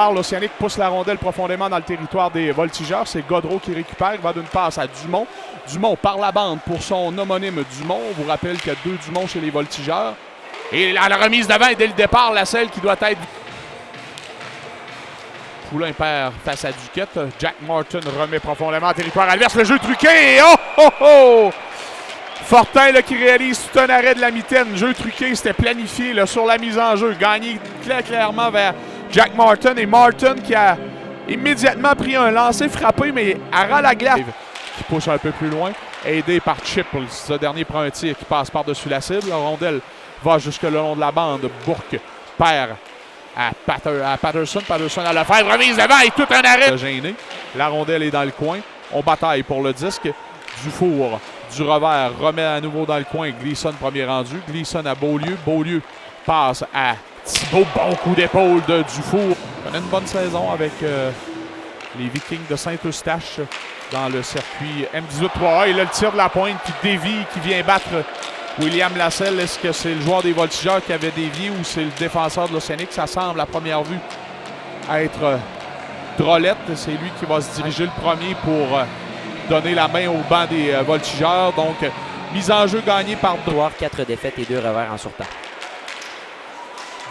L'Océanique pousse la rondelle profondément dans le territoire des voltigeurs. C'est Gaudreau qui récupère. Il va d'une passe à Dumont. Dumont par la bande pour son homonyme Dumont. On vous rappelle qu'il y a 2 Dumont chez les voltigeurs. Et la remise d'avant est dès le départ, la selle qui doit être... Poulain perd face à Duquette. Jack Martin remet profondément en territoire adverse. Le jeu truqué. Et oh, oh, oh! Fortin là, qui réalise tout un arrêt de la mitaine. Jeu truqué, c'était planifié là, sur la mise en jeu. Gagné clairement vers Jack Martin. Et Martin qui a immédiatement pris un lancer frappé, mais à ras la glace. Qui pousse un peu plus loin. Aidé par Chip. Ce dernier prend un tir qui passe par-dessus la cible. La rondelle va jusque le long de la bande. Bourque perd à Patterson. Patterson à Lefebvre. Remise devant et tout un arrêt. Gêné. La rondelle est dans le coin. On bataille pour le disque. Dufour du revers remet à nouveau dans le coin. Gleason premier rendu. Gleason à Beaulieu. Beaulieu passe à Thibault. Bon coup d'épaule de Dufour. On a une bonne saison avec les Vikings de Saint-Eustache dans le circuit M18-3A. Et là, le tir de la pointe qui dévie, qui vient battre William Lasselle. Est-ce que c'est le joueur des voltigeurs qui avait dévié ou c'est le défenseur de l'Océanique? Ça semble à première vue être Drolette. C'est lui qui va se diriger le premier pour donner la main au banc des voltigeurs. Donc, mise en jeu gagnée par Droit. 4 défaites et 2 revers en surtemps.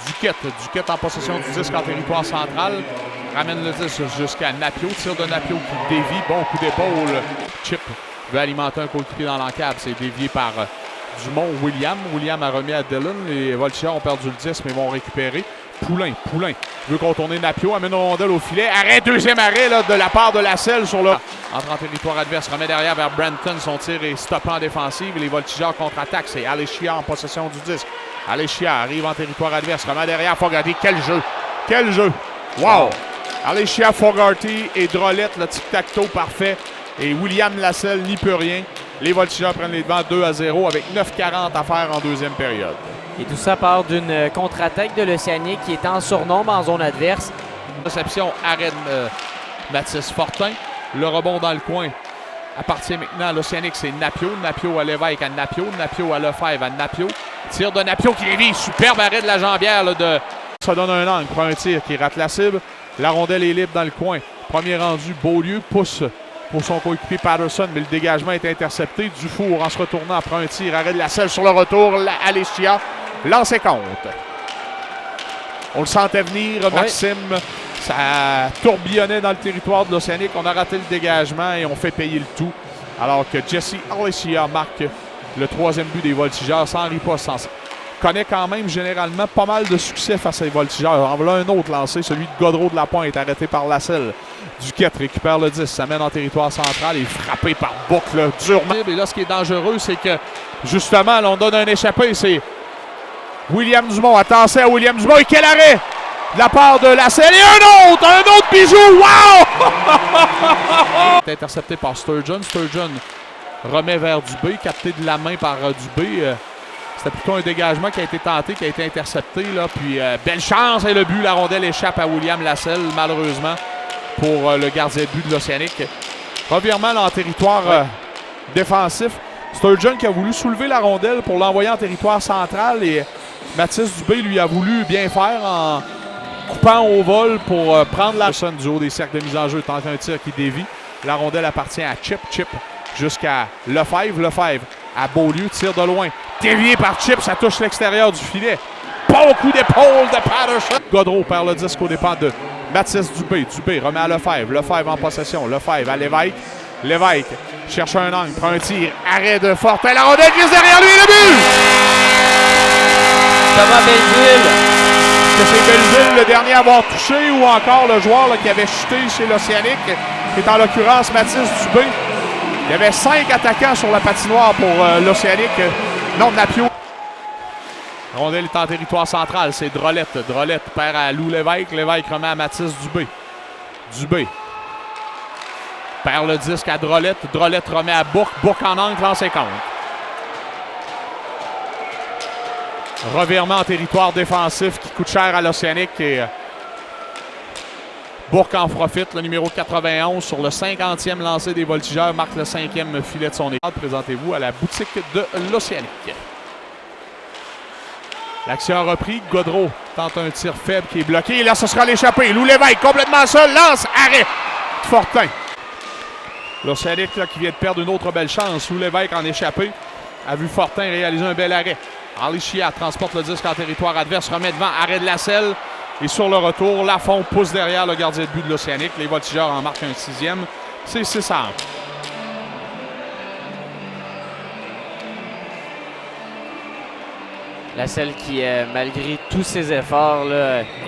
Duquette en possession du disque en territoire central. Ramène le disque jusqu'à Napio. Tir de Napio qui dévie. Bon coup d'épaule. Chip veut alimenter un coéquipier dans l'encadre. C'est dévié par Dumont. William a remis à Dillon. Les voltigeurs ont perdu le disque mais vont récupérer. Poulain veut contourner Napio. Amène une rondelle au filet. Arrêt, deuxième arrêt là, de la part de Lasselle sur le... Entre en territoire adverse. Remet derrière vers Branton. Son tir est stoppé en défensive. Les voltigeurs contre-attaquent. C'est Aléchia en possession du disque. Aléchia arrive en territoire adverse. Remet derrière Fogarty. Quel jeu! Wow! Aléchia, Fogarty et Drolette. Le tic-tac-toe parfait. Et William Lasselle n'y peut rien. Les voltigeurs prennent les devants 2-0 avec 9:40 à faire en deuxième période. Et tout ça part d'une contre-attaque de l'Océanique qui est en surnombre en zone adverse. Réception, arrêt de Mathis Fortin. Le rebond dans le coin appartient maintenant à l'Océanique. C'est Napio. Napio à Lévesque à Napio. Napio à Lefebvre à Napio. Tir de Napio qui dévie. Superbe arrêt de la jambière là, de... Ça donne un angle. Prend un tir qui rate la cible. La rondelle est libre dans le coin. Premier rendu, Beaulieu pousse pour son coéquipier Patterson, mais le dégagement est intercepté. Dufour en se retournant prend un tir. Arrêt de la selle sur le retour. Aléchia lance et compte. On le sentait venir, Maxime. Ça tourbillonnait dans le territoire de l'Océanique. On a raté le dégagement et on fait payer le tout. Alors que Jesse Aléchia marque le 3e but des voltigeurs sans riposte. Connaît quand même généralement pas mal de succès face à les voltigeurs. En voilà un autre lancé, celui de Gaudreau de la Pointe, arrêté par Lasselle. Duquette récupère le 10, ça mène en territoire central et frappé par Boucle durement. Et là, ce qui est dangereux, c'est que justement, là, on donne un échappé. C'est William Dumont. Attention à William Dumont. Et quel arrêt de la part de Lasselle. Et un autre bijou. Wow! Intercepté par Sturgeon. Sturgeon remet vers Dubé, capté de la main par Dubé. C'était plutôt un dégagement qui a été tenté, qui a été intercepté. Là. Puis belle chance et le but. La rondelle échappe à William Lasselle, malheureusement, pour le gardien de but de l'Océanique. Revirement là, en territoire défensif. Sturgeon qui a voulu soulever la rondelle pour l'envoyer en territoire central. Et Mathis Dubé lui a voulu bien faire en coupant au vol pour prendre la personne du haut des cercles de mise en jeu. Tente un tir qui dévie. La rondelle appartient à Chip jusqu'à Lefebvre à Beaulieu. Tire de loin. Dévié par Chip, ça touche l'extérieur du filet. Bon coup d'épaule de Patterson. Gaudreau perd le disque au départ de Mathis Dubé. Dubé remet à Lefebvre en possession. Lefebvre à Lévesque. Lévesque cherche un angle, prend un tir. Arrêt de Fortin. La rondelle glisse derrière lui. Le but! Thomas Belleville. Est-ce que c'est Belleville le dernier à avoir touché ou encore le joueur là, qui avait chuté chez l'Océanique, qui est en l'occurrence Mathis Dubé? Il y avait 5 attaquants sur la patinoire pour l'Océanique. Non, Napio. La rondelle est en territoire central. C'est Drolette. Drolette perd à Lou Lévesque. Lévesque remet à Mathis Dubé. Dubé perd le disque à Drolette. Drolette remet à Bourque. Bourque en angle, lance et compte. Revirement en territoire défensif qui coûte cher à l'Océanique. Et Bourque en profite, le numéro 91 sur le 50e lancé des voltigeurs, marque le 5e filet de son équipe. Présentez-vous à la boutique de l'Océanique. L'action a repris. Gaudreau tente un tir faible qui est bloqué. Et là, ce sera l'échappée. Lou Lévesque complètement seul. Lance. Arrêt. Fortin. L'Océanique qui vient de perdre une autre belle chance. Lou Lévesque en échappée a vu Fortin réaliser un bel arrêt. Harley Chia transporte le disque en territoire adverse. Remet devant. Arrêt de la selle. Et sur le retour, Lafont pousse derrière le gardien de but de l'Océanique. Les Voltigeurs en marquent un 6e. C'est 6-1. La selle qui, malgré tous ses efforts, là,